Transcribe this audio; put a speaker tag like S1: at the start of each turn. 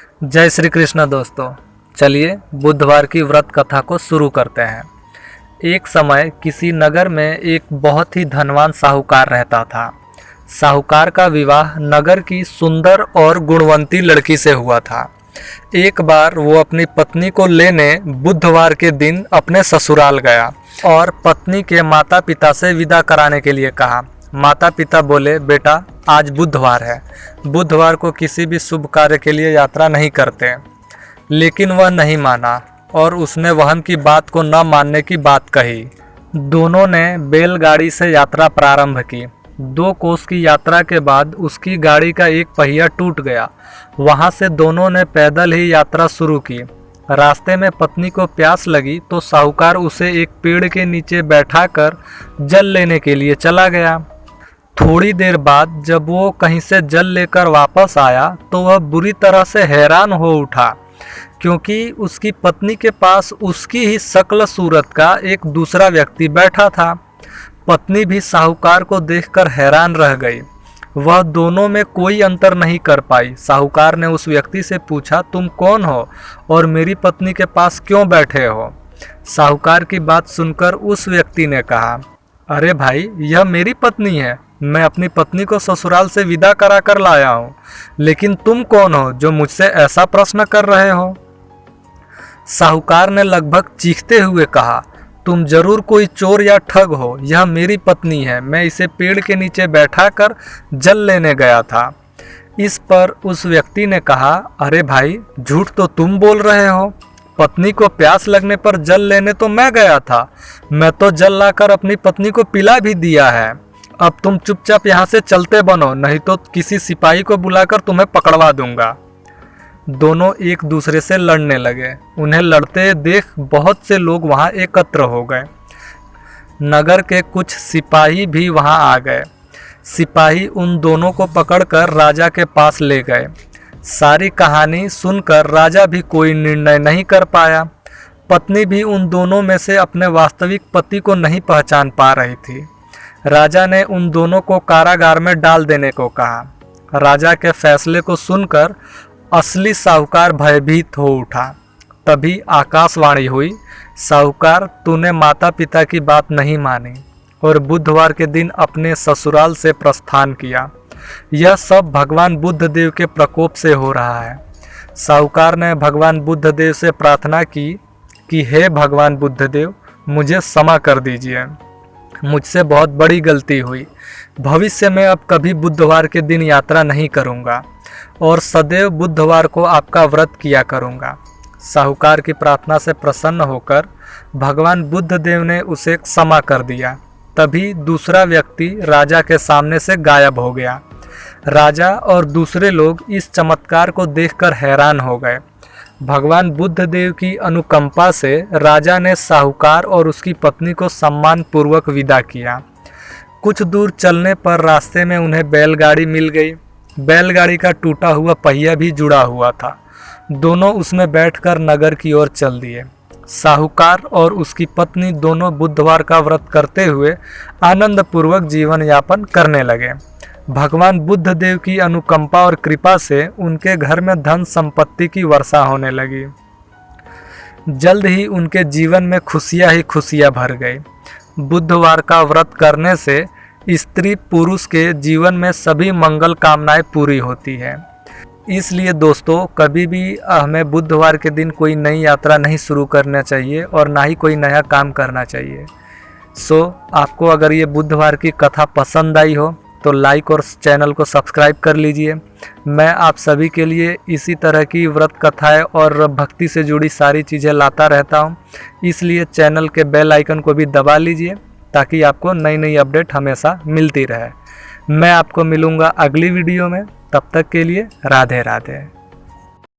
S1: जय श्री कृष्ण दोस्तों। चलिए बुधवार की व्रत कथा को शुरू करते हैं। एक समय किसी नगर में एक बहुत ही धनवान साहूकार रहता था। साहूकार का विवाह नगर की सुंदर और गुणवंती लड़की से हुआ था। एक बार वो अपनी पत्नी को लेने बुधवार के दिन अपने ससुराल गया और पत्नी के माता पिता से विदा कराने के लिए कहा। माता पिता बोले, बेटा आज बुधवार है, बुधवार को किसी भी शुभ कार्य के लिए यात्रा नहीं करते। लेकिन वह नहीं माना और उसने वहन की बात को न मानने की बात कही। दोनों ने बैलगाड़ी से यात्रा प्रारंभ की। 2 कोस की यात्रा के बाद उसकी गाड़ी का एक पहिया टूट गया। वहां से दोनों ने पैदल ही यात्रा शुरू की। रास्ते में पत्नी को प्यास लगी तो साहूकार उसे एक पेड़ के नीचे बैठाकर जल लेने के लिए चला गया। थोड़ी देर बाद जब वो कहीं से जल लेकर वापस आया तो वह बुरी तरह से हैरान हो उठा, क्योंकि उसकी पत्नी के पास उसकी ही शक्ल सूरत का एक दूसरा व्यक्ति बैठा था। पत्नी भी साहूकार को देखकर हैरान रह गई। वह दोनों में कोई अंतर नहीं कर पाई। साहूकार ने उस व्यक्ति से पूछा, तुम कौन हो और मेरी पत्नी के पास क्यों बैठे हो? साहूकार की बात सुनकर उस व्यक्ति ने कहा, अरे भाई, यह मेरी पत्नी है। मैं अपनी पत्नी को ससुराल से विदा करा कर लाया हूँ, लेकिन तुम कौन हो जो मुझसे ऐसा प्रश्न कर रहे हो? साहूकार ने लगभग चीखते हुए कहा, तुम जरूर कोई चोर या ठग हो। यह मेरी पत्नी है, मैं इसे पेड़ के नीचे बैठाकर जल लेने गया था। इस पर उस व्यक्ति ने कहा, अरे भाई, झूठ तो तुम बोल रहे हो। पत्नी को प्यास लगने पर जल लेने तो मैं गया था। मैं तो जल लाकर अपनी पत्नी को पिला भी दिया है। अब तुम चुपचाप यहाँ से चलते बनो, नहीं तो किसी सिपाही को बुलाकर तुम्हें पकड़वा दूंगा। दोनों एक दूसरे से लड़ने लगे। उन्हें लड़ते देख बहुत से लोग वहाँ एकत्र हो गए। नगर के कुछ सिपाही भी वहाँ आ गए। सिपाही उन दोनों को पकड़कर राजा के पास ले गए। सारी कहानी सुनकर राजा भी कोई निर्णय नहीं कर पाया। पत्नी भी उन दोनों में से अपने वास्तविक पति को नहीं पहचान पा रही थी। राजा ने उन दोनों को कारागार में डाल देने को कहा। राजा के फैसले को सुनकर असली साहूकार भयभीत हो उठा। तभी आकाशवाणी हुई, साहूकार, तूने माता पिता की बात नहीं मानी और बुधवार के दिन अपने ससुराल से प्रस्थान किया। यह सब भगवान बुद्ध देव के प्रकोप से हो रहा है। साहूकार ने भगवान बुद्ध देव से प्रार्थना की कि हे भगवान बुद्ध देव, मुझे क्षमा कर दीजिए। मुझसे बहुत बड़ी गलती हुई। भविष्य में अब कभी बुधवार के दिन यात्रा नहीं करूंगा और सदैव बुधवार को आपका व्रत किया करूंगा। साहूकार की प्रार्थना से प्रसन्न होकर भगवान बुद्ध देव ने उसे क्षमा कर दिया। तभी दूसरा व्यक्ति राजा के सामने से गायब हो गया। राजा और दूसरे लोग इस चमत्कार को देखकर हैरान हो गए। भगवान बुद्ध देव की अनुकंपा से राजा ने साहूकार और उसकी पत्नी को सम्मान पूर्वक विदा किया। कुछ दूर चलने पर रास्ते में उन्हें बैलगाड़ी मिल गई। बैलगाड़ी का टूटा हुआ पहिया भी जुड़ा हुआ था। दोनों उसमें बैठकर नगर की ओर चल दिए। साहूकार और उसकी पत्नी दोनों बुधवार का व्रत करते हुए आनंद पूर्वक जीवन यापन करने लगे। भगवान बुद्ध देव की अनुकंपा और कृपा से उनके घर में धन संपत्ति की वर्षा होने लगी। जल्द ही उनके जीवन में खुशियां ही खुशियां भर गई। बुधवार का व्रत करने से स्त्री पुरुष के जीवन में सभी मंगल कामनाएं पूरी होती है। इसलिए दोस्तों, कभी भी हमें बुधवार के दिन कोई नई यात्रा नहीं शुरू करना चाहिए और ना ही कोई नया काम करना चाहिए। आपको अगर ये बुधवार की कथा पसंद आई हो तो लाइक और चैनल को सब्सक्राइब कर लीजिए। मैं आप सभी के लिए इसी तरह की व्रत कथाएं और भक्ति से जुड़ी सारी चीज़ें लाता रहता हूं। इसलिए चैनल के बेल आइकन को भी दबा लीजिए ताकि आपको नई नई अपडेट हमेशा मिलती रहे। मैं आपको मिलूँगा अगली वीडियो में। तब तक के लिए राधे राधे।